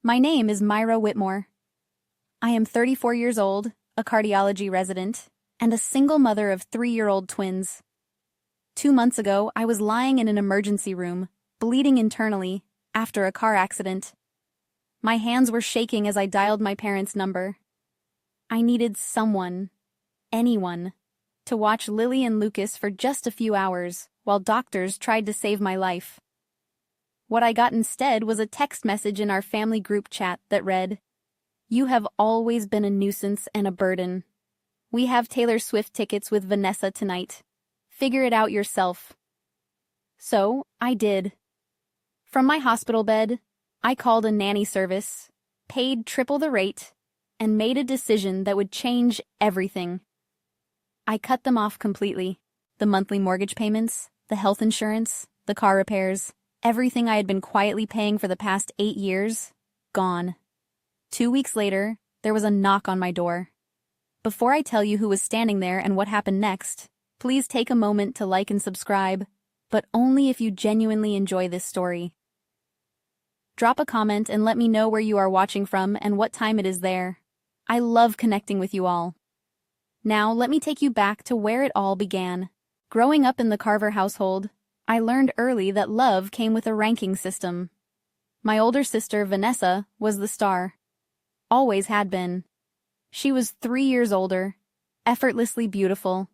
My name is Myra Whitmore. I am 34 years old, a cardiology resident, and a single mother of 3-year-old twins. 2 months ago, I was lying in an emergency room, bleeding internally, after a car accident. My hands were shaking as I dialed my parents' number. I needed someone, anyone, to watch Lily and Lucas for just a few hours while doctors tried to save my life. What I got instead was a text message in our family group chat that read, "You have always been a nuisance and a burden. We have Taylor Swift tickets with Vanessa tonight. Figure it out yourself." So, I did. From my hospital bed, I called a nanny service, paid triple the rate, and made a decision that would change everything. I cut them off completely. The monthly mortgage payments, the health insurance, the car repairs, everything I had been quietly paying for the past 8 years, gone. 2 weeks later, there was a knock on my door. Before I tell you who was standing there and what happened next, please take a moment to like and subscribe, but only if you genuinely enjoy this story. Drop a comment and let me know where you are watching from and what time it is there. I love connecting with you all. Now, let me take you back to where it all began. Growing up in the Carver household, I learned early that love came with a ranking system. My older sister, Vanessa, was the star. Always had been. She was 3 years older, effortlessly beautiful,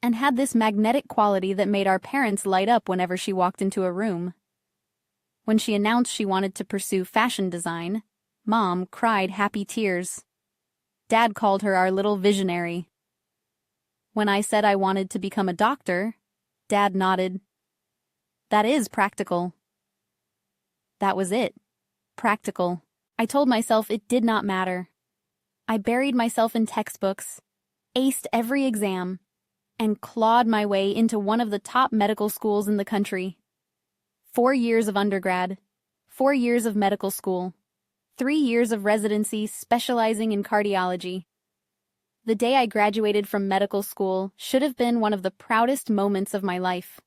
and had this magnetic quality that made our parents light up whenever she walked into a room. When she announced she wanted to pursue fashion design, Mom cried happy tears. Dad called her our little visionary. When I said I wanted to become a doctor, Dad nodded. That is practical. That was it. Practical. I told myself it did not matter. I buried myself in textbooks, aced every exam, and clawed my way into one of the top medical schools in the country. 4 years of undergrad, 4 years of medical school, 3 years of residency specializing in cardiology. The day I graduated from medical school should have been one of the proudest moments of my life.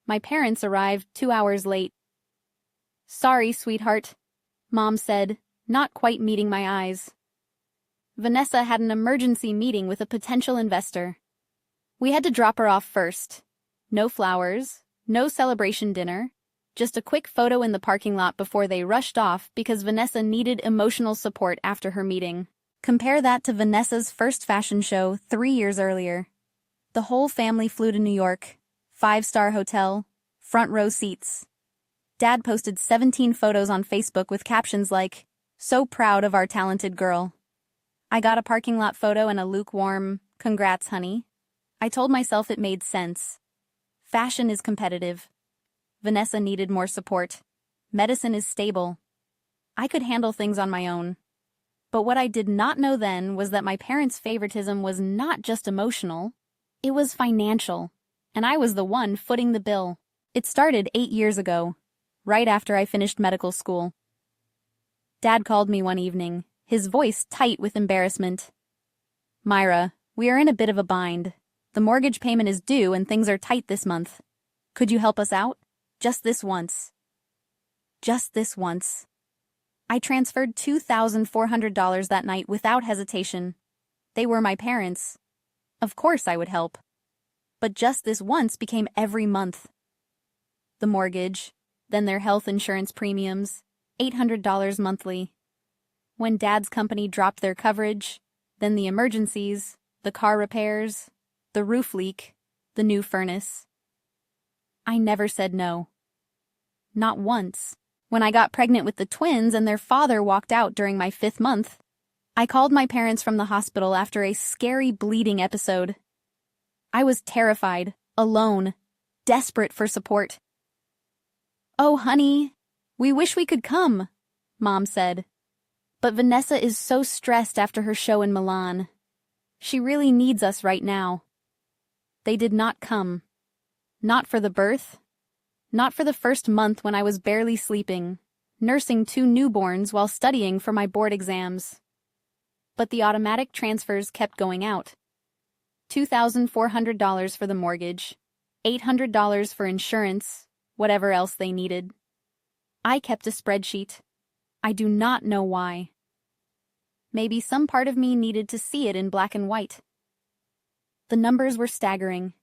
My parents arrived 2 hours late. "Sorry, sweetheart," Mom said, not quite meeting my eyes. Vanessa had an emergency meeting with a potential investor. We had to drop her off first. No flowers, no celebration dinner, just a quick photo in the parking lot before they rushed off because Vanessa needed emotional support after her meeting. Compare that to Vanessa's first fashion show 3 years earlier. The whole family flew to New York. 5-star hotel, front row seats. Dad posted 17 photos on Facebook with captions like, "So proud of our talented girl." I got a parking lot photo and a lukewarm, "Congrats, honey." I told myself it made sense. Fashion is competitive. Vanessa needed more support. Medicine is stable. I could handle things on my own. But what I did not know then was that my parents' favoritism was not just emotional, it was financial. And I was the one footing the bill. It started 8 years ago, right after I finished medical school. Dad called me one evening, his voice tight with embarrassment. "Myra, we are in a bit of a bind. The mortgage payment is due and things are tight this month. Could you help us out? Just this once." Just this once. I transferred $2,400 that night without hesitation. They were my parents. Of course I would help. But just this once became every month. The mortgage, then their health insurance premiums, $800 monthly. When Dad's company dropped their coverage, then the emergencies, the car repairs, the roof leak, the new furnace. I never said no. Not once. When I got pregnant with the twins and their father walked out during my 5th month, I called my parents from the hospital after a scary bleeding episode. I was terrified, alone, desperate for support. "Oh, honey, we wish we could come," Mom said. "But Vanessa is so stressed after her show in Milan. She really needs us right now." They did not come. Not for the birth. Not for the first month when I was barely sleeping, nursing 2 newborns while studying for my board exams. But the automatic transfers kept going out. $2,400 for the mortgage, $800 for insurance, whatever else they needed. I kept a spreadsheet. I do not know why. Maybe some part of me needed to see it in black and white. The numbers were staggering.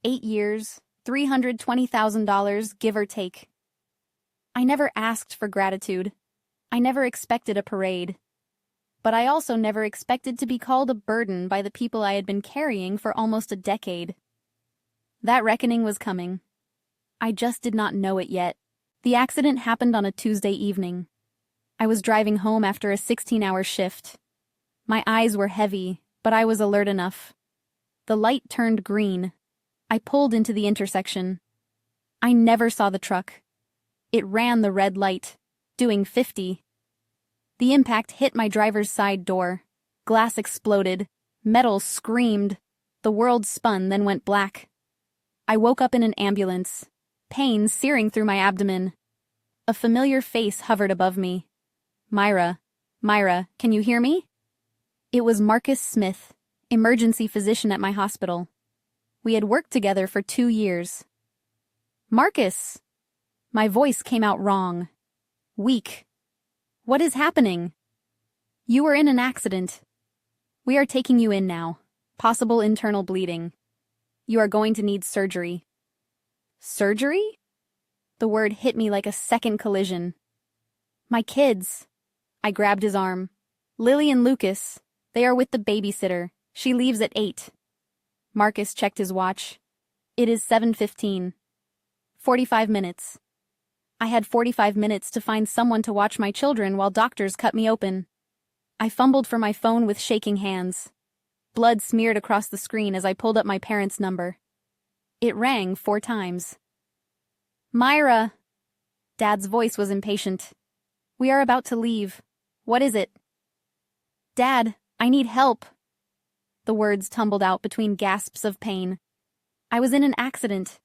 8 years, $320,000, give or take. I never asked for gratitude. I never expected a parade. But I also never expected to be called a burden by the people I had been carrying for almost a decade. That reckoning was coming. I just did not know it yet. The accident happened on a Tuesday evening. I was driving home after a 16-hour shift. My eyes were heavy, but I was alert enough. The light turned green. I pulled into the intersection. I never saw the truck. It ran the red light, doing 50. The impact hit my driver's side door. Glass exploded. Metal screamed. The world spun, then went black. I woke up in an ambulance, pain searing through my abdomen. A familiar face hovered above me. Myra, can you hear me? It was Marcus Smith, emergency physician at my hospital. We had worked together for 2 years. Marcus! My voice came out wrong. Weak. What is happening? You were in an accident. We are taking you in now. Possible internal bleeding. You are going to need surgery. Surgery? The word hit me like a second collision. My kids. I grabbed his arm. Lily and Lucas. They are with the babysitter. She leaves at 8. Marcus checked his watch. It is 7:15. 45 minutes. I had 45 minutes to find someone to watch my children while doctors cut me open. I fumbled for my phone with shaking hands. Blood smeared across the screen as I pulled up my parents' number. It rang 4 times. Myra! Dad's voice was impatient. We are about to leave. What is it? Dad, I need help. The words tumbled out between gasps of pain. I was in an accident.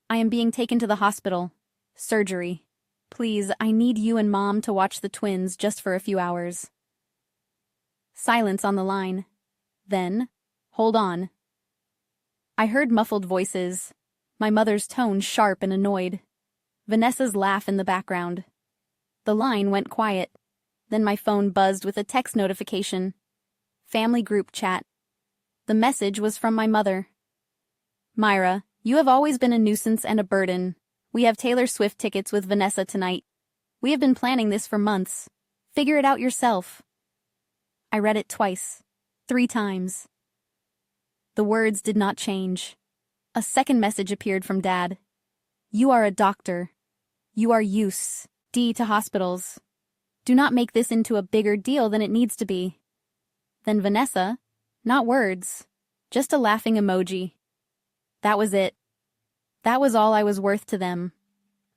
I am being taken to the hospital. Surgery. Please, I need you and Mom to watch the twins just for a few hours. Silence on the line. Then, hold on. I heard muffled voices, my mother's tone sharp and annoyed. Vanessa's laugh in the background. The line went quiet. Then my phone buzzed with a text notification. Family group chat. The message was from my mother. Myra, you have always been a nuisance and a burden. We have Taylor Swift tickets with Vanessa tonight. We have been planning this for months. Figure it out yourself. I read it twice, 3 times. The words did not change. A second message appeared from Dad. You are a doctor. You are use. D to hospitals. Do not make this into a bigger deal than it needs to be. Then Vanessa, not words, just a laughing emoji. That was it. That was all I was worth to them.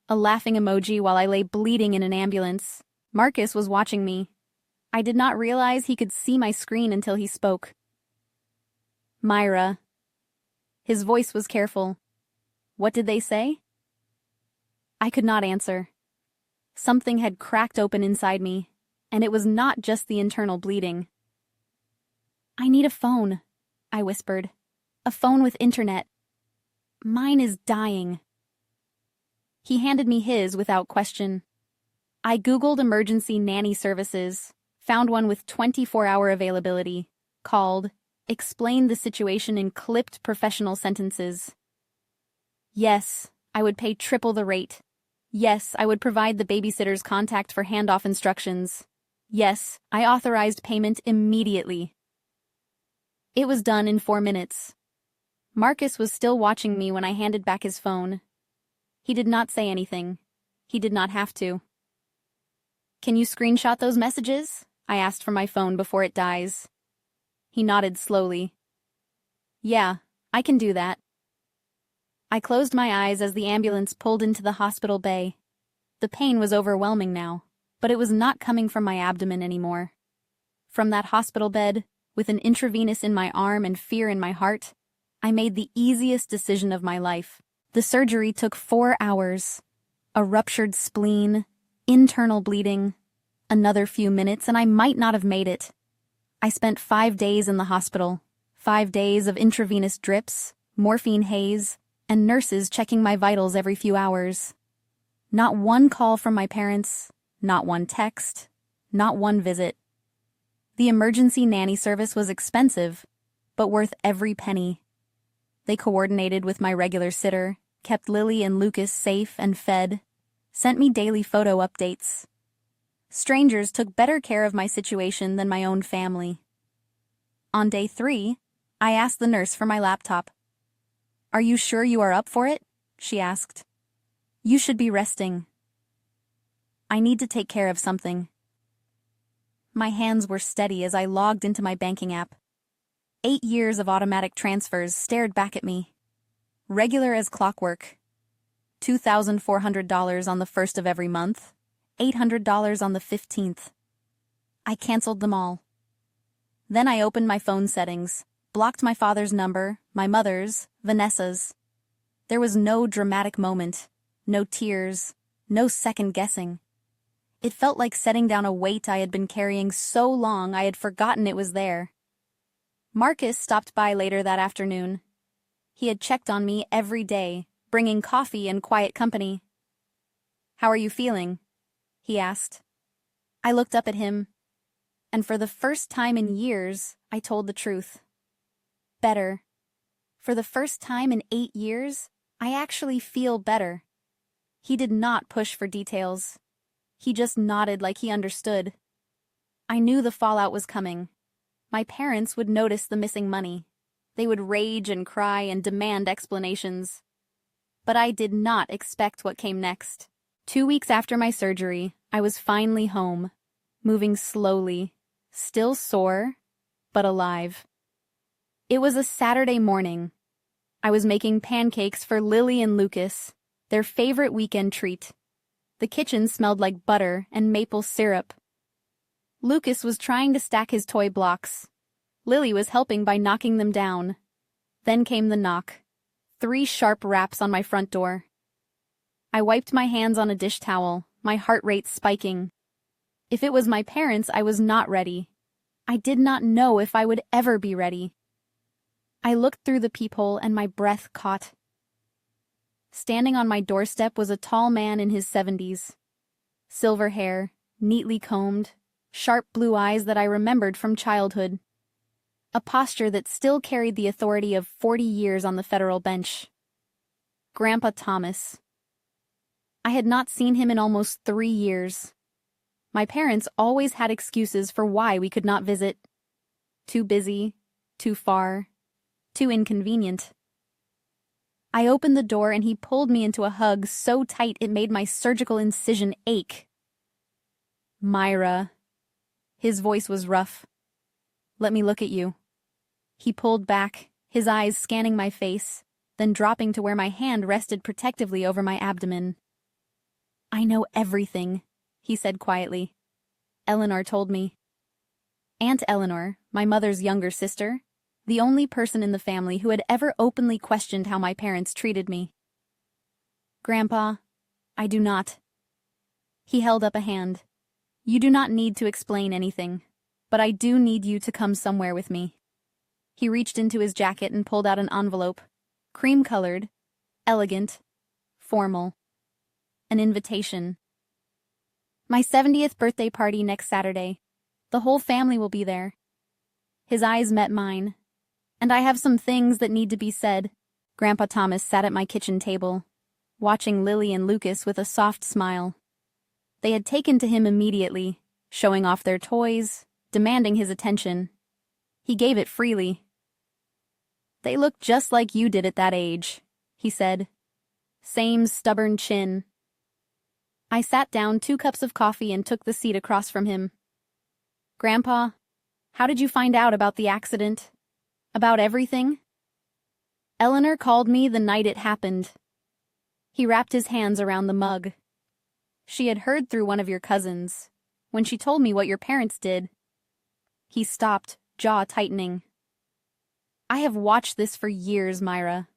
A laughing emoji while I lay bleeding in an ambulance. Marcus was watching me. I did not realize he could see my screen until he spoke. Myra. His voice was careful. What did they say? I could not answer. Something had cracked open inside me, and it was not just the internal bleeding. I need a phone, I whispered. A phone with internet. Mine is dying. He handed me his without question. I Googled emergency nanny services, found one with 24-hour availability, called, explained the situation in clipped professional sentences. Yes, I would pay triple the rate. Yes, I would provide the babysitter's contact for handoff instructions. Yes, I authorized payment immediately. It was done in 4 minutes. Marcus was still watching me when I handed back his phone. He did not say anything. He did not have to. Can you screenshot those messages? I asked from my phone before it dies. He nodded slowly. Yeah, I can do that. I closed my eyes as the ambulance pulled into the hospital bay. The pain was overwhelming now, but it was not coming from my abdomen anymore. From that hospital bed, with an intravenous in my arm and fear in my heart, I made the easiest decision of my life. The surgery took 4 hours. A ruptured spleen, internal bleeding, another few minutes, and I might not have made it. I spent 5 days in the hospital, 5 days of intravenous drips, morphine haze, and nurses checking my vitals every few hours. Not one call from my parents, Not one text, not one visit. The emergency nanny service was expensive, but worth every penny. They coordinated with my regular sitter, kept Lily and Lucas safe and fed, sent me daily photo updates. Strangers took better care of my situation than my own family. On day 3, I asked the nurse for my laptop. "Are you sure you are up for it?" she asked. "You should be resting. I need to take care of something." My hands were steady as I logged into my banking app. 8 years of automatic transfers stared back at me. Regular as clockwork. $2,400 on the 1st of every month, $800 on the 15th. I canceled them all. Then I opened my phone settings, blocked my father's number, my mother's, Vanessa's. There was no dramatic moment, no tears, no second guessing. It felt like setting down a weight I had been carrying so long I had forgotten it was there. Marcus stopped by later that afternoon. He had checked on me every day, bringing coffee and quiet company. "How are you feeling?" he asked. I looked up at him, and for the first time in years, I told the truth. Better. For the first time in 8 years, I actually feel better. He did not push for details. He just nodded like he understood. I knew the fallout was coming. My parents would notice the missing money. They would rage and cry and demand explanations. But I did not expect what came next. 2 weeks after my surgery, I was finally home, moving slowly, still sore, but alive. It was a Saturday morning. I was making pancakes for Lily and Lucas, their favorite weekend treat. The kitchen smelled like butter and maple syrup. Lucas was trying to stack his toy blocks. Lily was helping by knocking them down. Then came the knock. 3 sharp raps on my front door. I wiped my hands on a dish towel, my heart rate spiking. If it was my parents, I was not ready. I did not know if I would ever be ready. I looked through the peephole and my breath caught. Standing on my doorstep was a tall man in his 70s. Silver hair, neatly combed, sharp blue eyes that I remembered from childhood. A posture that still carried the authority of 40 years on the federal bench. Grandpa Thomas. I had not seen him in almost 3 years. My parents always had excuses for why we could not visit. Too busy, too far, too inconvenient. I opened the door and he pulled me into a hug so tight it made my surgical incision ache. "Myra." His voice was rough. "Let me look at you." He pulled back, his eyes scanning my face, then dropping to where my hand rested protectively over my abdomen. "I know everything," he said quietly. "Eleanor told me." Aunt Eleanor, my mother's younger sister, the only person in the family who had ever openly questioned how my parents treated me. "Grandpa, I do not." He held up a hand. "You do not need to explain anything, but I do need you to come somewhere with me." He reached into his jacket and pulled out an envelope, cream-colored, elegant, formal. An invitation. "My 70th birthday party next Saturday. The whole family will be there." His eyes met mine. "And I have some things that need to be said." Grandpa Thomas sat at my kitchen table, watching Lily and Lucas with a soft smile. They had taken to him immediately, showing off their toys, demanding his attention. He gave it freely. "They look just like you did at that age," he said. "Same stubborn chin." I sat down 2 cups of coffee and took the seat across from him. "Grandpa, how did you find out about the accident? About everything?" "Eleanor called me the night it happened." He wrapped his hands around the mug. "She had heard through one of your cousins, when she told me what your parents did." He stopped, jaw tightening. "I have watched this for years, Myra.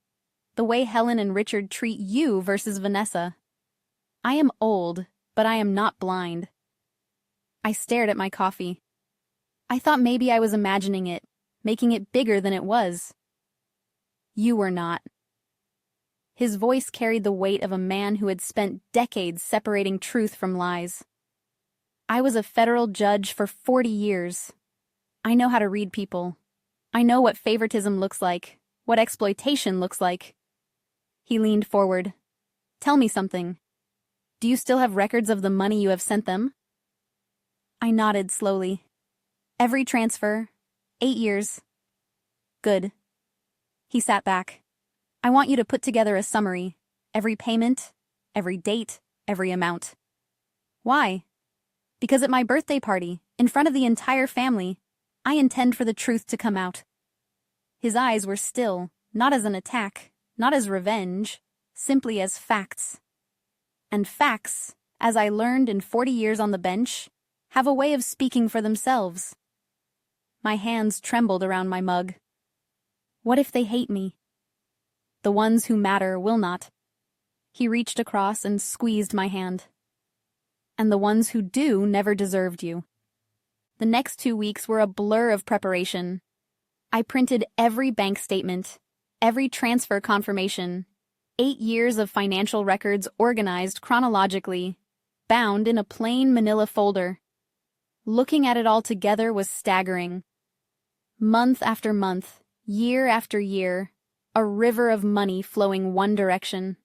The way Helen and Richard treat you versus Vanessa. I am old, but I am not blind." I stared at my coffee. I thought maybe I was imagining it, making it bigger than it was. "You were not." His voice carried the weight of a man who had spent decades separating truth from lies. I was a federal judge for 40 years. I know how to read people. I know what favoritism looks like, what exploitation looks like. He leaned forward. Tell me something. Do you still have records of the money you have sent them? I nodded slowly. Every transfer. 8 years. Good. He sat back. I want you to put together a summary. Every payment, every date, every amount. Why? Because at my birthday party, in front of the entire family, I intend for the truth to come out. His eyes were still, not as an attack, not as revenge, simply as facts. And facts, as I learned in 40 years on the bench, have a way of speaking for themselves. My hands trembled around my mug. What if they hate me? The ones who matter will not. He reached across and squeezed my hand. And the ones who do never deserved you. The next 2 weeks were a blur of preparation. I printed every bank statement, every transfer confirmation, 8 years of financial records organized chronologically, bound in a plain manila folder. Looking at it all together was staggering. Month after month, year after year, a river of money flowing one direction.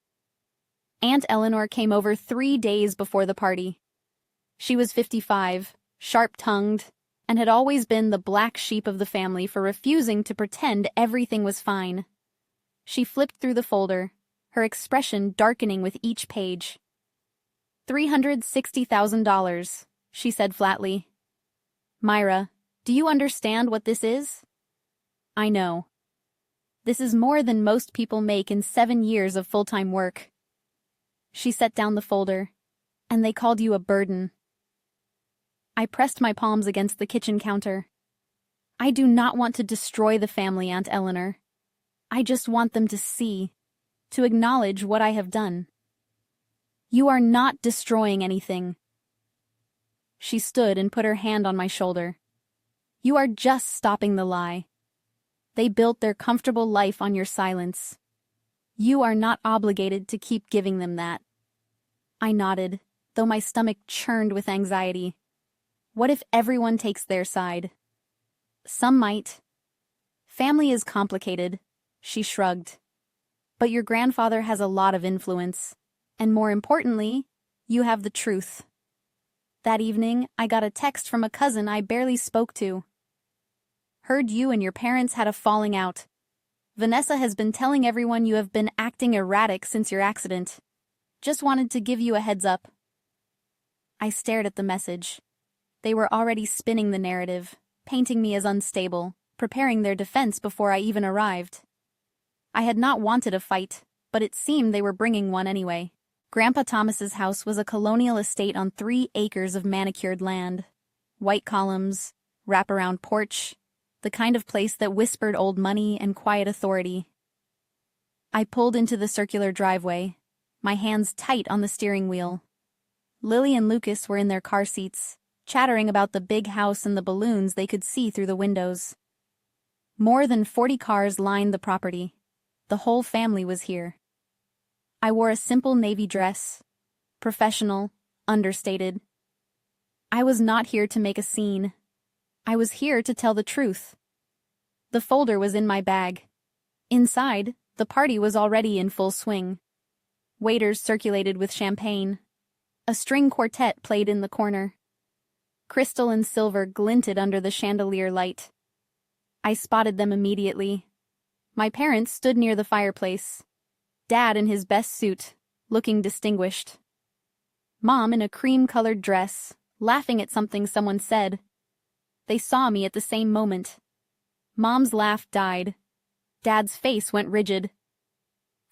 Aunt Eleanor came over 3 days before the party. She was 55, sharp-tongued, and had always been the black sheep of the family for refusing to pretend everything was fine. She flipped through the folder, her expression darkening with each page. $360,000, she said flatly. Myra, do you understand what this is? I know. This is more than most people make in 7 years of full-time work. She set down the folder, and they called you a burden. I pressed my palms against the kitchen counter. I do not want to destroy the family, Aunt Eleanor. I just want them to see, to acknowledge what I have done. You are not destroying anything. She stood and put her hand on my shoulder. You are just stopping the lie. They built their comfortable life on your silence. You are not obligated to keep giving them that. I nodded, though my stomach churned with anxiety. What if everyone takes their side? Some might. Family is complicated, she shrugged. But your grandfather has a lot of influence. And more importantly, you have the truth. That evening, I got a text from a cousin I barely spoke to. Heard you and your parents had a falling out. Vanessa has been telling everyone you have been acting erratic since your accident. Just wanted to give you a heads up. I stared at the message. They were already spinning the narrative, painting me as unstable, preparing their defense before I even arrived. I had not wanted a fight, but it seemed they were bringing one anyway. Grandpa Thomas's house was a colonial estate on 3 acres of manicured land. White columns, wraparound porch, the kind of place that whispered old money and quiet authority. I pulled into the circular driveway, my hands tight on the steering wheel. Lily and Lucas were in their car seats, chattering about the big house and the balloons they could see through the windows. More than 40 cars lined the property. The whole family was here. I wore a simple navy dress, professional, understated. I was not here to make a scene. I was here to tell the truth. The folder was in my bag. Inside, the party was already in full swing. Waiters circulated with champagne. A string quartet played in the corner. Crystal and silver glinted under the chandelier light. I spotted them immediately. My parents stood near the fireplace. Dad in his best suit, looking distinguished. Mom in a cream-colored dress, laughing at something someone said. They saw me at the same moment. Mom's laugh died. Dad's face went rigid.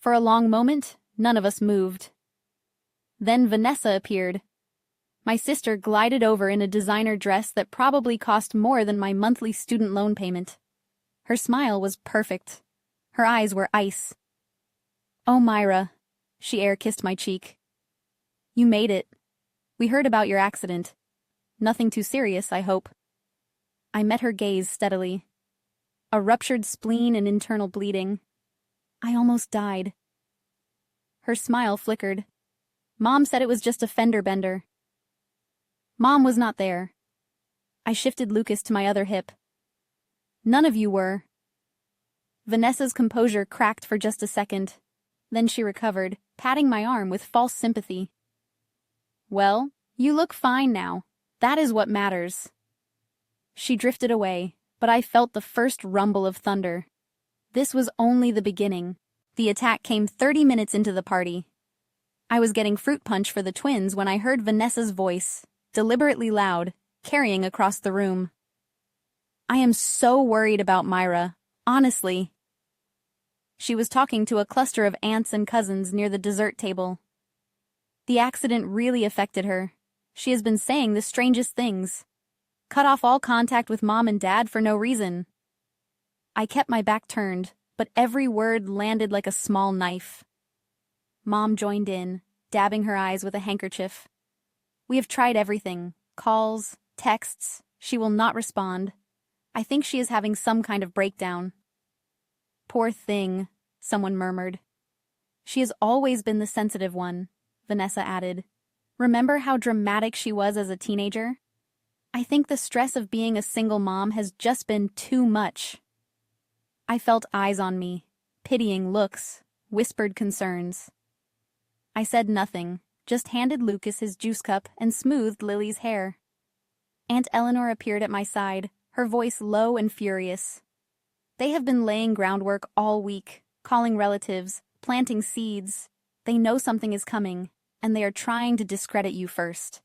For a long moment, none of us moved. Then Vanessa appeared. My sister glided over in a designer dress that probably cost more than my monthly student loan payment. Her smile was perfect. Her eyes were ice. Oh, Myra, she air-kissed my cheek. You made it. We heard about your accident. Nothing too serious, I hope. I met her gaze steadily. A ruptured spleen and internal bleeding. I almost died. Her smile flickered. Mom said it was just a fender bender. Mom was not there. I shifted Lucas to my other hip. None of you were. Vanessa's composure cracked for just a second. Then she recovered, patting my arm with false sympathy. Well, you look fine now. That is what matters. She drifted away, but I felt the first rumble of thunder. This was only the beginning. The attack came 30 minutes into the party. I was getting fruit punch for the twins when I heard Vanessa's voice, deliberately loud, carrying across the room. I am so worried about Myra, honestly. She was talking to a cluster of aunts and cousins near the dessert table. The accident really affected her. She has been saying the strangest things. Cut off all contact with Mom and Dad for no reason. I kept my back turned, but every word landed like a small knife. Mom joined in, dabbing her eyes with a handkerchief. We have tried everything. Calls, texts. She will not respond. I think she is having some kind of breakdown. Poor thing, someone murmured. She has always been the sensitive one, Vanessa added. Remember how dramatic she was as a teenager? I think the stress of being a single mom has just been too much. I felt eyes on me, pitying looks, whispered concerns. I said nothing, just handed Lucas his juice cup and smoothed Lily's hair. Aunt Eleanor appeared at my side, her voice low and furious. They have been laying groundwork all week, calling relatives, planting seeds. They know something is coming, and they are trying to discredit you first.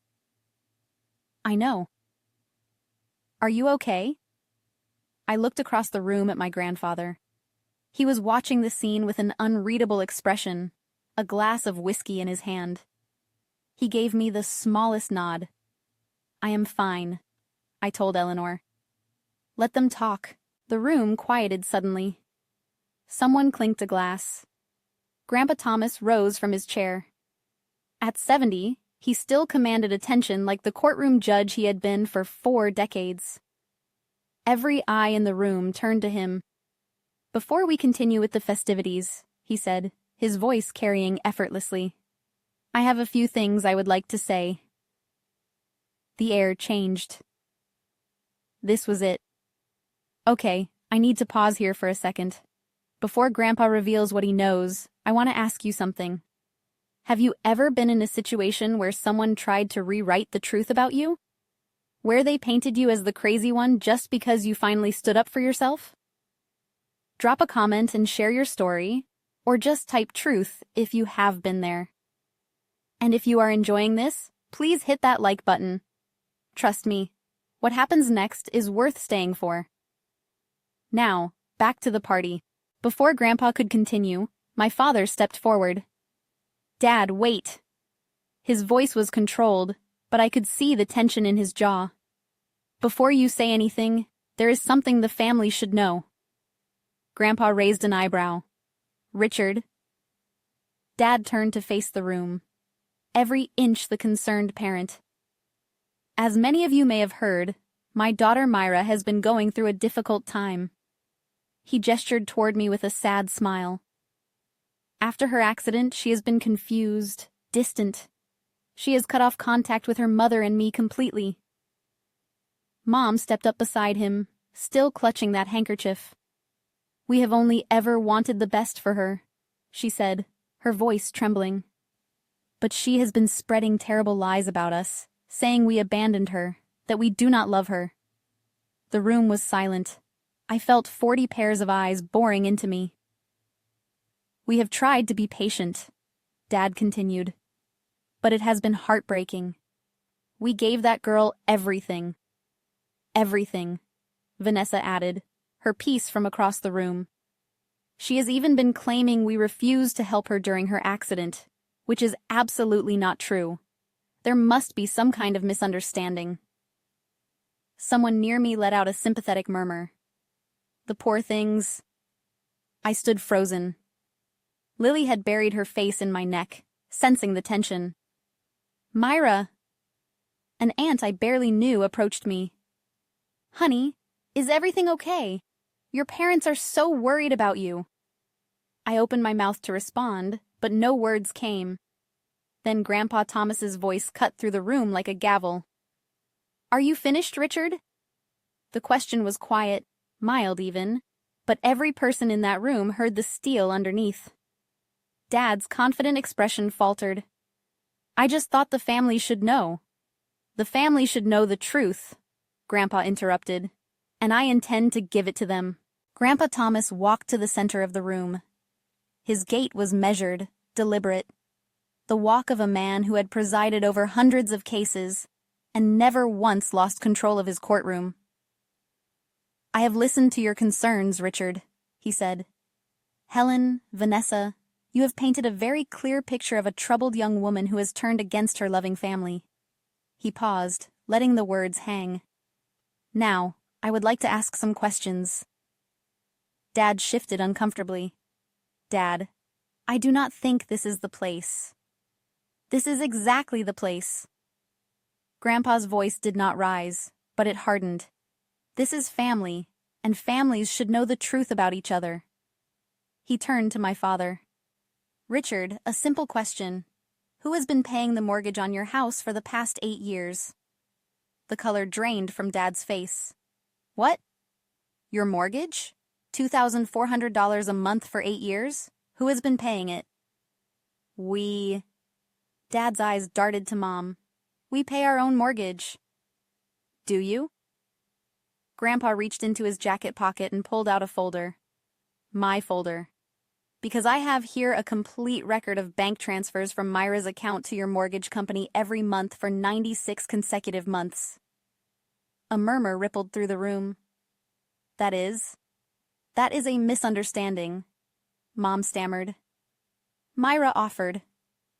I know. Are you okay? I looked across the room at my grandfather. He was watching the scene with an unreadable expression, a glass of whiskey in his hand. He gave me the smallest nod. I am fine, I told Eleanor. Let them talk. The room quieted suddenly. Someone clinked a glass. Grandpa Thomas rose from his chair. At 70, he still commanded attention like the courtroom judge he had been for 4 decades. Every eye in the room turned to him. Before we continue with the festivities, he said, his voice carrying effortlessly, I have a few things I would like to say. The air changed. This was it. Okay, I need to pause here for a second. Before Grandpa reveals what he knows, I want to ask you something. Have you ever been in a situation where someone tried to rewrite the truth about you? Where they painted you as the crazy one just because you finally stood up for yourself? Drop a comment and share your story, or just type truth if you have been there. And if you are enjoying this, please hit that like button. Trust me, what happens next is worth staying for. Now, back to the party. Before Grandpa could continue, my father stepped forward. Dad, wait. His voice was controlled, but I could see the tension in his jaw. Before you say anything, there is something the family should know. Grandpa raised an eyebrow. Richard. Dad turned to face the room, every inch the concerned parent. As many of you may have heard, my daughter Myra has been going through a difficult time. He gestured toward me with a sad smile. After her accident, she has been confused, distant. She has cut off contact with her mother and me completely. Mom stepped up beside him, still clutching that handkerchief. We have only ever wanted the best for her, she said, her voice trembling. But she has been spreading terrible lies about us, saying we abandoned her, that we do not love her. The room was silent. I felt 40 pairs of eyes boring into me. We have tried to be patient, Dad continued. But it has been heartbreaking. We gave that girl everything. Everything, Vanessa added, her piece from across the room. She has even been claiming we refused to help her during her accident, which is absolutely not true. There must be some kind of misunderstanding. Someone near me let out a sympathetic murmur. The poor things. I stood frozen. Lily had buried her face in my neck, sensing the tension. Myra! An aunt I barely knew approached me. Honey, is everything okay? Your parents are so worried about you. I opened my mouth to respond, but no words came. Then Grandpa Thomas's voice cut through the room like a gavel. Are you finished, Richard? The question was quiet, mild even, but every person in that room heard the steel underneath. Dad's confident expression faltered. I just thought the family should know. The family should know the truth, Grandpa interrupted, and I intend to give it to them. Grandpa Thomas walked to the center of the room. His gait was measured, deliberate, the walk of a man who had presided over hundreds of cases and never once lost control of his courtroom. I have listened to your concerns, Richard, he said. Helen, Vanessa, you have painted a very clear picture of a troubled young woman who has turned against her loving family. He paused, letting the words hang. Now, I would like to ask some questions. Dad shifted uncomfortably. Dad, I do not think this is the place. This is exactly the place. Grandpa's voice did not rise, but it hardened. This is family, and families should know the truth about each other. He turned to my father. Richard, a simple question. Who has been paying the mortgage on your house for the past 8 years? The color drained from Dad's face. What? Your mortgage? $2,400 a month for 8 years? Who has been paying it? We... Dad's eyes darted to Mom. We pay our own mortgage. Do you? Grandpa reached into his jacket pocket and pulled out a folder. My folder. Because I have here a complete record of bank transfers from Myra's account to your mortgage company every month for 96 consecutive months. A murmur rippled through the room. That is a misunderstanding, Mom stammered. Myra offered.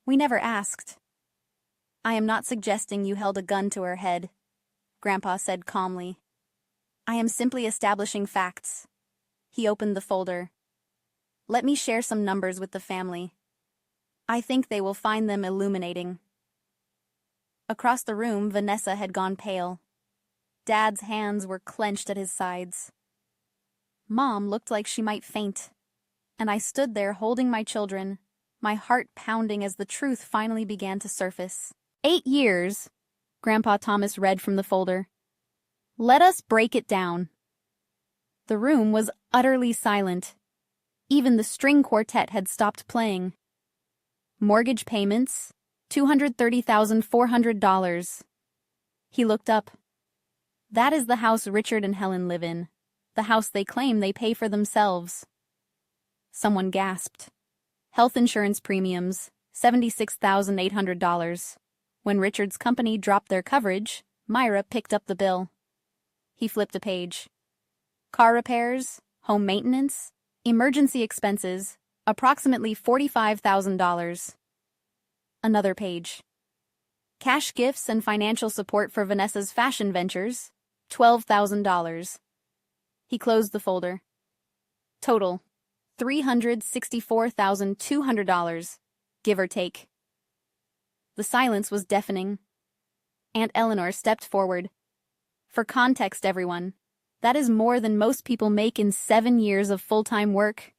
We never asked. I am not suggesting you held a gun to her head, Grandpa said calmly. I am simply establishing facts. He opened the folder. Let me share some numbers with the family. I think they will find them illuminating. Across the room, Vanessa had gone pale. Dad's hands were clenched at his sides. Mom looked like she might faint, and I stood there holding my children, my heart pounding as the truth finally began to surface. 8 years, Grandpa Thomas read from the folder. Let us break it down. The room was utterly silent. Even the string quartet had stopped playing. Mortgage payments, $230,400. He looked up. That is the house Richard and Helen live in, the house they claim they pay for themselves. Someone gasped. Health insurance premiums, $76,800. When Richard's company dropped their coverage, Myra picked up the bill. He flipped a page. Car repairs, home maintenance, emergency expenses, approximately $45,000. Another page. Cash gifts and financial support for Vanessa's fashion ventures, $12,000. He closed the folder. Total, $364,200, give or take. The silence was deafening. Aunt Eleanor stepped forward. For context, everyone, that is more than most people make in 7 years of full-time work.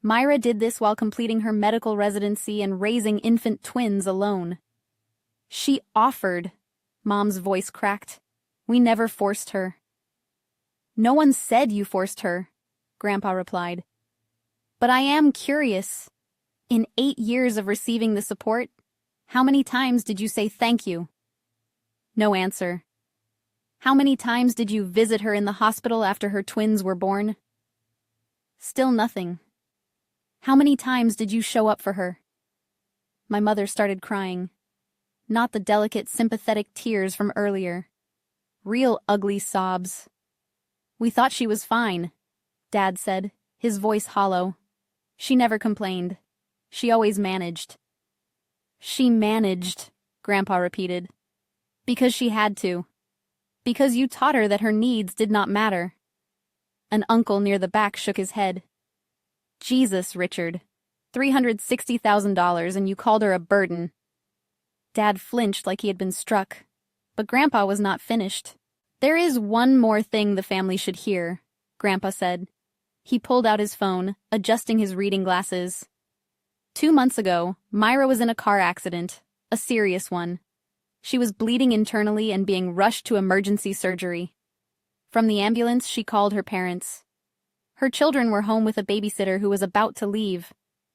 Myra did this while completing her medical residency and raising infant twins alone. She offered, Mom's voice cracked. We never forced her. No one said you forced her, Grandpa replied. But I am curious. In 8 years of receiving the support, how many times did you say thank you? No answer. How many times did you visit her in the hospital after her twins were born? Still nothing. How many times did you show up for her? My mother started crying. Not the delicate, sympathetic tears from earlier. Real ugly sobs. We thought she was fine, Dad said, his voice hollow. She never complained. She always managed. She managed, Grandpa repeated. Because she had to. Because you taught her that her needs did not matter. An uncle near the back shook his head. Jesus, Richard. $360,000 and you called her a burden. Dad flinched like he had been struck. But Grandpa was not finished. There is one more thing the family should hear, Grandpa said. He pulled out his phone, adjusting his reading glasses. 2 months ago, Myra was in a car accident, a serious one. She was bleeding internally and being rushed to emergency surgery. From the ambulance, she called her parents. Her children were home with a babysitter who was about to leave.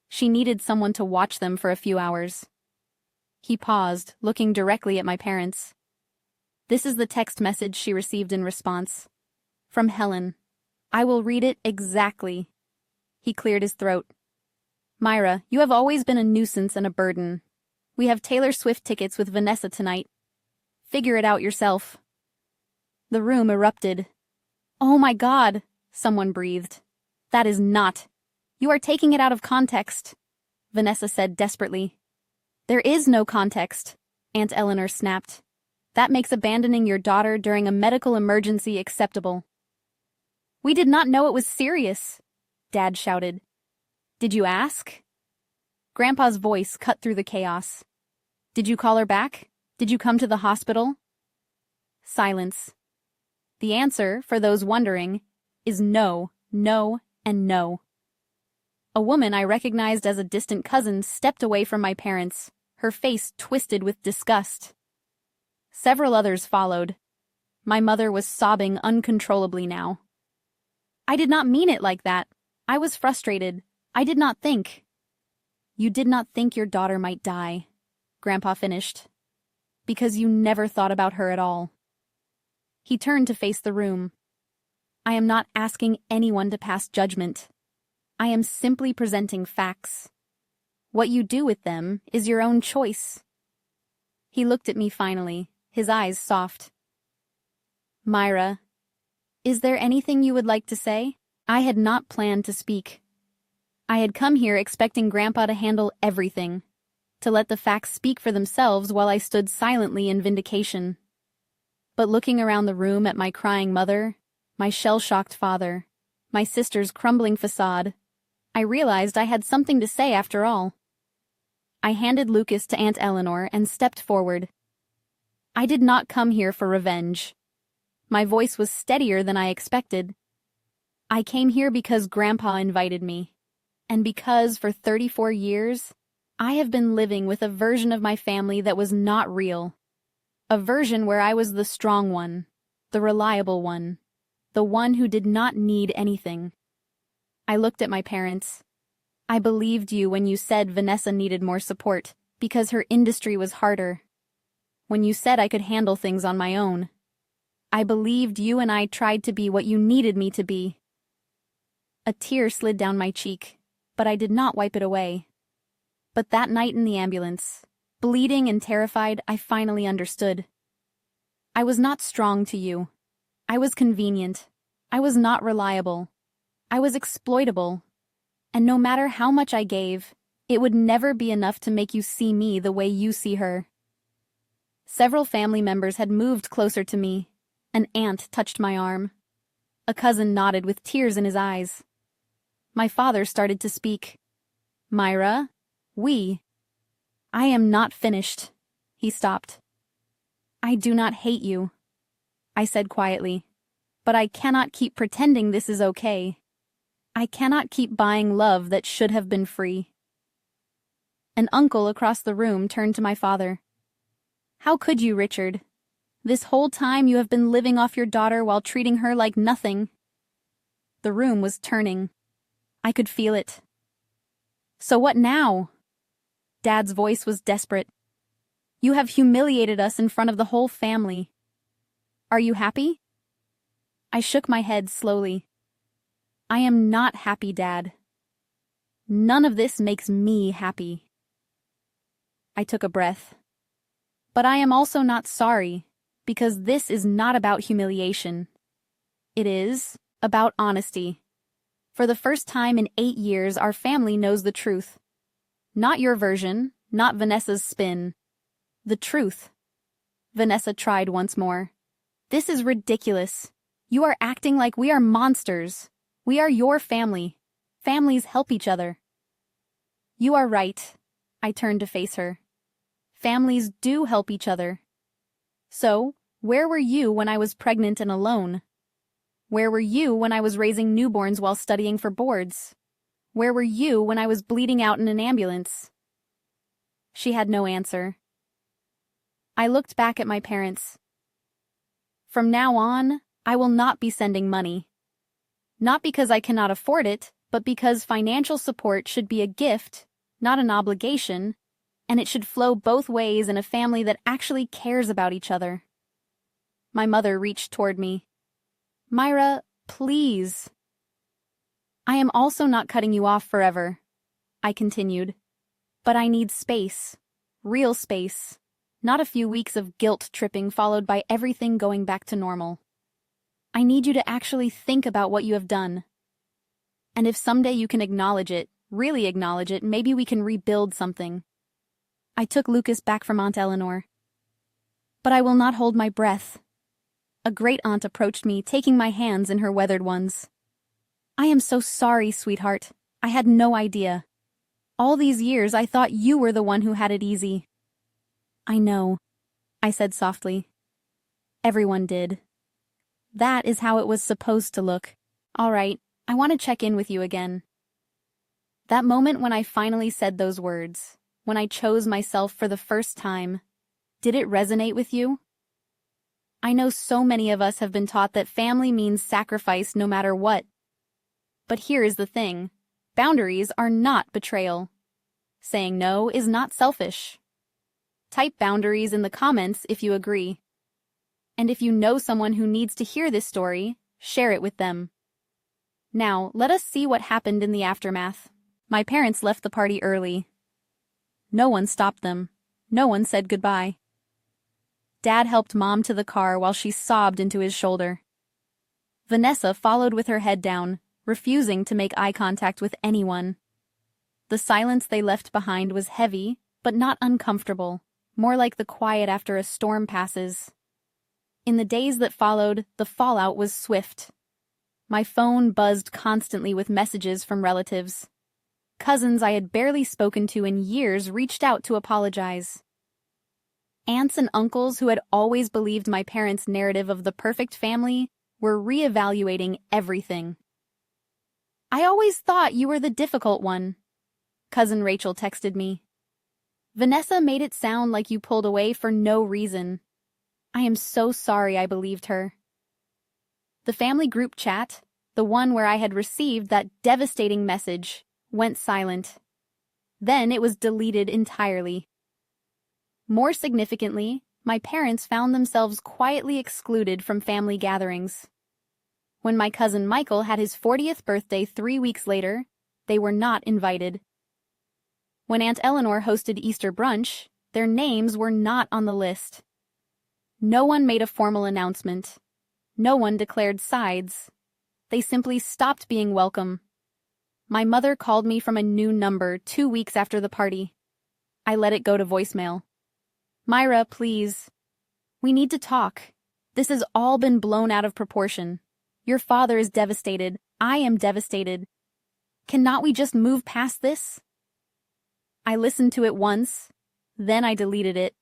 She needed someone to watch them for a few hours. He paused, looking directly at my parents. This is the text message she received in response. From Helen. I will read it exactly. He cleared his throat. Myra, you have always been a nuisance and a burden. We have Taylor Swift tickets with Vanessa tonight. Figure it out yourself. The room erupted. Oh my God, someone breathed. That is not. You are taking it out of context, Vanessa said desperately. There is no context, Aunt Eleanor snapped. That makes abandoning your daughter during a medical emergency acceptable. We did not know it was serious, Dad shouted. Did you ask? Grandpa's voice cut through the chaos. Did you call her back? Did you come to the hospital? Silence. The answer, for those wondering, is no, no, and no. A woman I recognized as a distant cousin stepped away from my parents, her face twisted with disgust. Several others followed. My mother was sobbing uncontrollably now. I did not mean it like that. I was frustrated. I did not think. You did not think your daughter might die, Grandpa finished. Because you never thought about her at all. He turned to face the room. I am not asking anyone to pass judgment. I am simply presenting facts. What you do with them is your own choice. He looked at me finally, his eyes soft. Myra, is there anything you would like to say? I had not planned to speak. I had come here expecting Grandpa to handle everything, to let the facts speak for themselves while I stood silently in vindication. But looking around the room at my crying mother, my shell-shocked father, my sister's crumbling facade, I realized I had something to say after all. I handed Lucas to Aunt Eleanor and stepped forward. I did not come here for revenge. My voice was steadier than I expected. I came here because Grandpa invited me, and because for 34 years, I have been living with a version of my family that was not real. A version where I was the strong one, the reliable one, the one who did not need anything. I looked at my parents. I believed you when you said Vanessa needed more support because her industry was harder. When you said I could handle things on my own. I believed you and I tried to be what you needed me to be. A tear slid down my cheek, but I did not wipe it away. But that night in the ambulance, bleeding and terrified, I finally understood. I was not strong to you. I was convenient. I was not reliable. I was exploitable. And no matter how much I gave, it would never be enough to make you see me the way you see her. Several family members had moved closer to me. An aunt touched my arm. A cousin nodded with tears in his eyes. My father started to speak. Myra, I am not finished. He stopped. I do not hate you, I said quietly, but I cannot keep pretending this is okay. I cannot keep buying love that should have been free. An uncle across the room turned to my father. How could you, Richard? This whole time you have been living off your daughter while treating her like nothing. The room was turning. I could feel it. So what now? Dad's voice was desperate. You have humiliated us in front of the whole family. Are you happy? I shook my head slowly. I am not happy, Dad. None of this makes me happy. I took a breath. But I am also not sorry, because this is not about humiliation. It is about honesty. For the first time in 8 years, our family knows the truth. Not your version, not Vanessa's spin. The truth. Vanessa tried once more. This is ridiculous. You are acting like we are monsters. We are your family. Families help each other. You are right. I turned to face her. Families do help each other. So, where were you when I was pregnant and alone? Where were you when I was raising newborns while studying for boards? Where were you when I was bleeding out in an ambulance? She had no answer. I looked back at my parents. From now on, I will not be sending money. Not because I cannot afford it, but because financial support should be a gift, not an obligation, and it should flow both ways in a family that actually cares about each other. My mother reached toward me. Myra, please. I am also not cutting you off forever, I continued. But I need space. Real space. Not a few weeks of guilt-tripping followed by everything going back to normal. I need you to actually think about what you have done. And if someday you can acknowledge it, really acknowledge it, maybe we can rebuild something. I took Lucas back from Aunt Eleanor. But I will not hold my breath. A great aunt approached me, taking my hands in her weathered ones. I am so sorry, sweetheart. I had no idea. All these years I thought you were the one who had it easy. I know, I said softly. Everyone did. That is how it was supposed to look. All right, I want to check in with you again. That moment when I finally said those words, when I chose myself for the first time, did it resonate with you? I know so many of us have been taught that family means sacrifice no matter what. But here is the thing. Boundaries are not betrayal. Saying no is not selfish. Type boundaries in the comments if you agree. And if you know someone who needs to hear this story, share it with them. Now, let us see what happened in the aftermath. My parents left the party early. No one stopped them. No one said goodbye. Dad helped Mom to the car while she sobbed into his shoulder. Vanessa followed with her head down, refusing to make eye contact with anyone. The silence they left behind was heavy, but not uncomfortable, more like the quiet after a storm passes. In the days that followed, the fallout was swift. My phone buzzed constantly with messages from relatives. Cousins I had barely spoken to in years reached out to apologize. Aunts and uncles who had always believed my parents' narrative of the perfect family were reevaluating everything. I always thought you were the difficult one, Cousin Rachel texted me. Vanessa made it sound like you pulled away for no reason. I am so sorry I believed her. The family group chat, the one where I had received that devastating message, went silent. Then it was deleted entirely. More significantly, my parents found themselves quietly excluded from family gatherings. When my cousin Michael had his 40th birthday 3 weeks later, they were not invited. When Aunt Eleanor hosted Easter brunch, their names were not on the list. No one made a formal announcement. No one declared sides. They simply stopped being welcome. My mother called me from a new number 2 weeks after the party. I let it go to voicemail. Myra, please. We need to talk. This has all been blown out of proportion. Your father is devastated. I am devastated. Cannot we just move past this? I listened to it once, then I deleted it.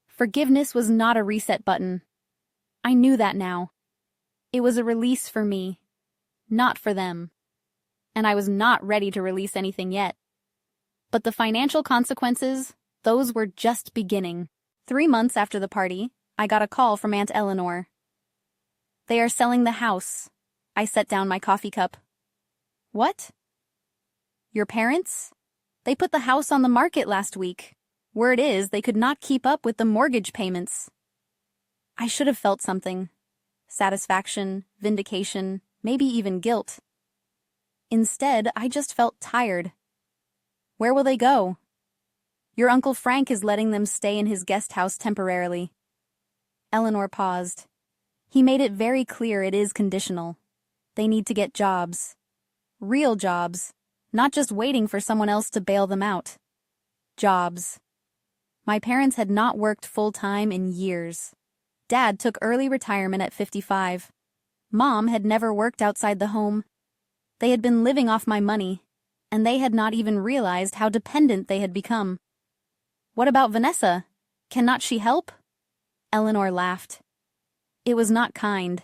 Forgiveness was not a reset button. I knew that now. It was a release for me, not for them. And I was not ready to release anything yet. But the financial consequences, those were just beginning. 3 months after the party, I got a call from Aunt Eleanor. They are selling the house. I set down my coffee cup. What? Your parents? They put the house on the market last week. Word is they could not keep up with the mortgage payments. I should have felt something. Satisfaction, vindication, maybe even guilt. Instead, I just felt tired. Where will they go? Your Uncle Frank is letting them stay in his guest house temporarily. Eleanor paused. He made it very clear it is conditional. They need to get jobs. Real jobs. Not just waiting for someone else to bail them out. Jobs. My parents had not worked full-time in years. Dad took early retirement at 55. Mom had never worked outside the home. They had been living off my money, and they had not even realized how dependent they had become. What about Vanessa? Cannot she help? Eleanor laughed. It was not kind.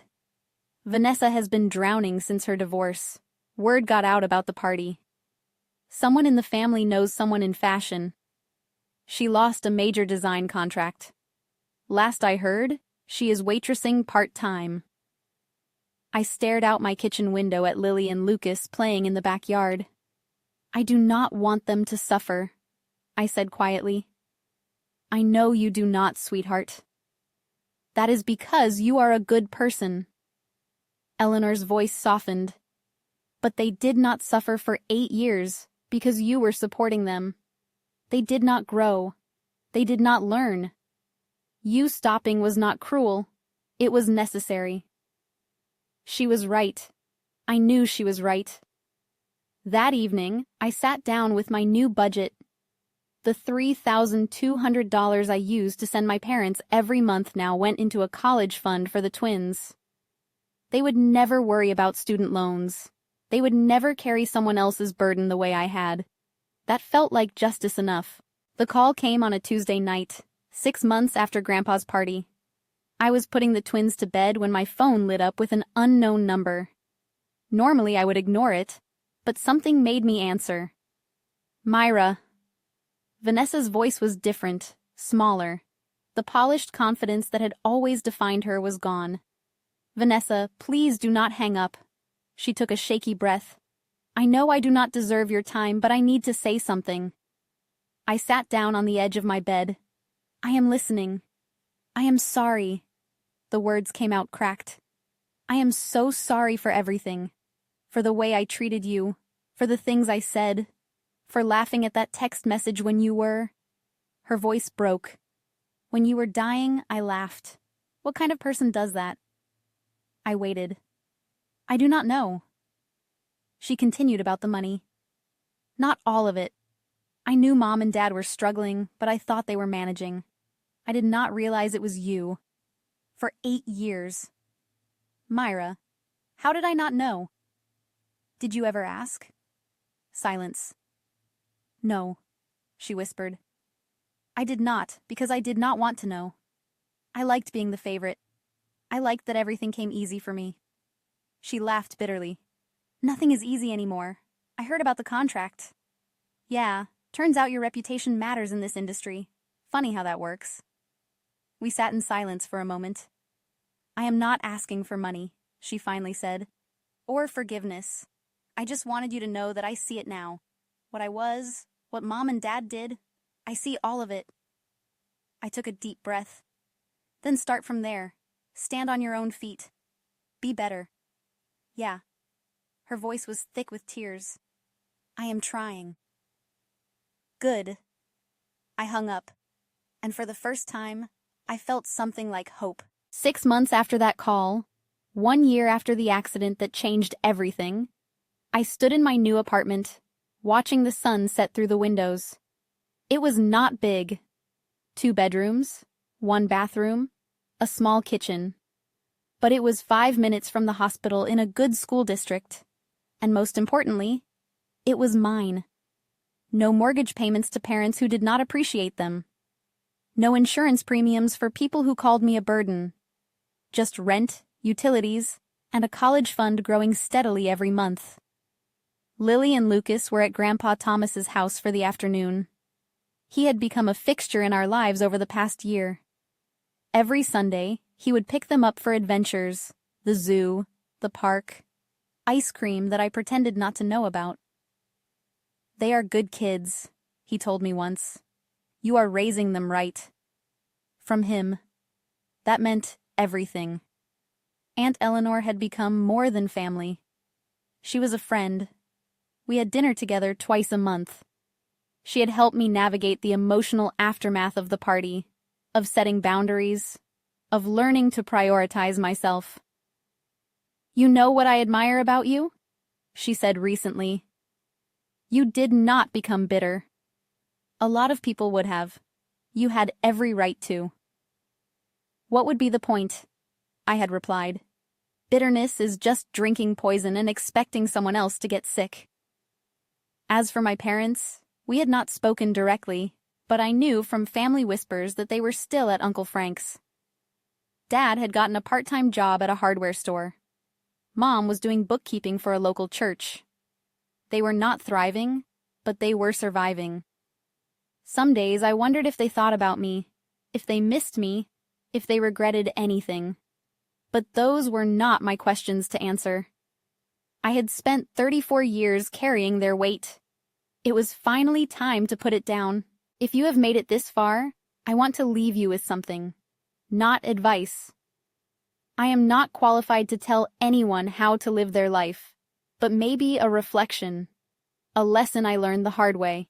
Vanessa has been drowning since her divorce. Word got out about the party. Someone in the family knows someone in fashion. She lost a major design contract. Last I heard, she is waitressing part-time. I stared out my kitchen window at Lily and Lucas playing in the backyard. I do not want them to suffer, I said quietly. I know you do not, sweetheart. That is because you are a good person. Eleanor's voice softened. But they did not suffer for 8 years because you were supporting them. They did not grow. They did not learn. You stopping was not cruel. It was necessary. She was right. I knew she was right. That evening, I sat down with my new budget. The $3,200 I used to send my parents every month now went into a college fund for the twins. They would never worry about student loans. They would never carry someone else's burden the way I had. That felt like justice enough. The call came on a Tuesday night, 6 months after Grandpa's party. I was putting the twins to bed when my phone lit up with an unknown number. Normally I would ignore it, but something made me answer. Myra. Vanessa's voice was different, smaller. The polished confidence that had always defined her was gone. Vanessa, please do not hang up. She took a shaky breath. I know I do not deserve your time, but I need to say something. I sat down on the edge of my bed. I am listening. I am sorry. The words came out cracked. I am so sorry for everything. For the way I treated you. For the things I said. For laughing at that text message when you were... Her voice broke. When you were dying, I laughed. What kind of person does that? I waited. I do not know. She continued about the money. Not all of it. I knew Mom and Dad were struggling, but I thought they were managing. I did not realize it was you. For 8 years. Myra, how did I not know? Did you ever ask? Silence. No, she whispered. I did not, because I did not want to know. I liked being the favorite. I liked that everything came easy for me. She laughed bitterly. Nothing is easy anymore. I heard about the contract. Yeah, turns out your reputation matters in this industry. Funny how that works. We sat in silence for a moment. I am not asking for money, she finally said. Or forgiveness. I just wanted you to know that I see it now. What I was, what Mom and Dad did, I see all of it. I took a deep breath. Then start from there. Stand on your own feet. Be better. Yeah. Her voice was thick with tears. I am trying. Good. I hung up. And for the first time, I felt something like hope. 6 months after that call, 1 year after the accident that changed everything, I stood in my new apartment, watching the sun set through the windows. It was not big. 2 bedrooms, 1 bathroom, a small kitchen. But it was 5 minutes from the hospital in a good school district. And most importantly, it was mine. No mortgage payments to parents who did not appreciate them. No insurance premiums for people who called me a burden. Just rent, utilities, and a college fund growing steadily every month. Lily and Lucas were at Grandpa Thomas's house for the afternoon. He had become a fixture in our lives over the past year. Every Sunday, he would pick them up for adventures, the zoo, the park, ice cream that I pretended not to know about. They are good kids, he told me once. You are raising them right. From him. That meant everything. Aunt Eleanor had become more than family. She was a friend. We had dinner together twice a month. She had helped me navigate the emotional aftermath of the party, of setting boundaries, of learning to prioritize myself. You know what I admire about you? She said recently. You did not become bitter. A lot of people would have. You had every right to. What would be the point? I had replied. Bitterness is just drinking poison and expecting someone else to get sick. As for my parents, we had not spoken directly, but I knew from family whispers that they were still at Uncle Frank's. Dad had gotten a part-time job at a hardware store. Mom was doing bookkeeping for a local church. They were not thriving, but they were surviving. Some days I wondered if they thought about me, if they missed me, if they regretted anything. But those were not my questions to answer. I had spent 34 years carrying their weight. It was finally time to put it down. If you have made it this far, I want to leave you with something, not advice. I am not qualified to tell anyone how to live their life, but maybe a reflection, a lesson I learned the hard way.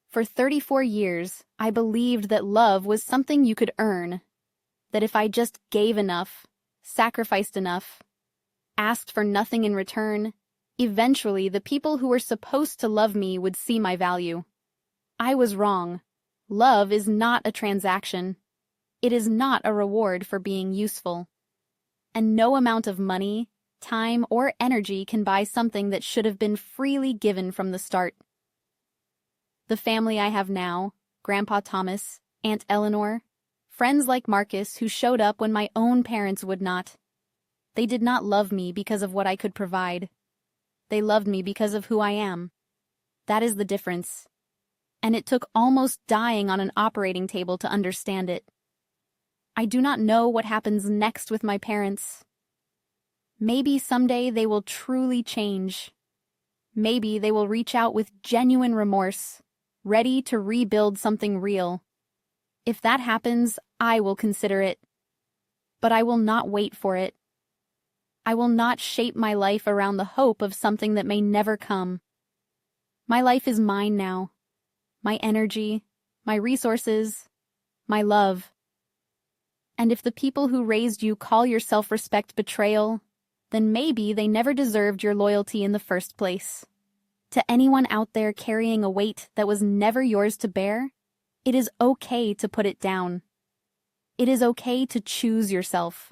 For 34 years, I believed that love was something you could earn, that if I just gave enough, sacrificed enough, asked for nothing in return, eventually the people who were supposed to love me would see my value. I was wrong. Love is not a transaction. It is not a reward for being useful. And no amount of money, time, or energy can buy something that should have been freely given from the start. The family I have now, Grandpa Thomas, Aunt Eleanor, friends like Marcus who showed up when my own parents would not. They did not love me because of what I could provide. They loved me because of who I am. That is the difference. And it took almost dying on an operating table to understand it. I do not know what happens next with my parents. Maybe someday they will truly change. Maybe they will reach out with genuine remorse, ready to rebuild something real. If that happens, I will consider it. But I will not wait for it. I will not shape my life around the hope of something that may never come. My life is mine now. My energy, my resources, my love. And if the people who raised you call your self-respect betrayal, then maybe they never deserved your loyalty in the first place. To anyone out there carrying a weight that was never yours to bear, it is okay to put it down. It is okay to choose yourself.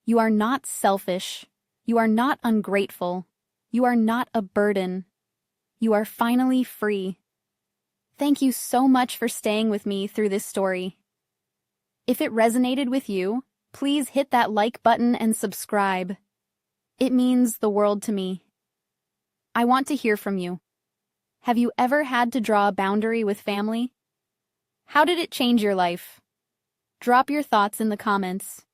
You are not selfish. You are not ungrateful. You are not a burden. You are finally free. Thank you so much for staying with me through this story. If it resonated with you, please hit that like button and subscribe. It means the world to me. I want to hear from you. Have you ever had to draw a boundary with family? How did it change your life? Drop your thoughts in the comments.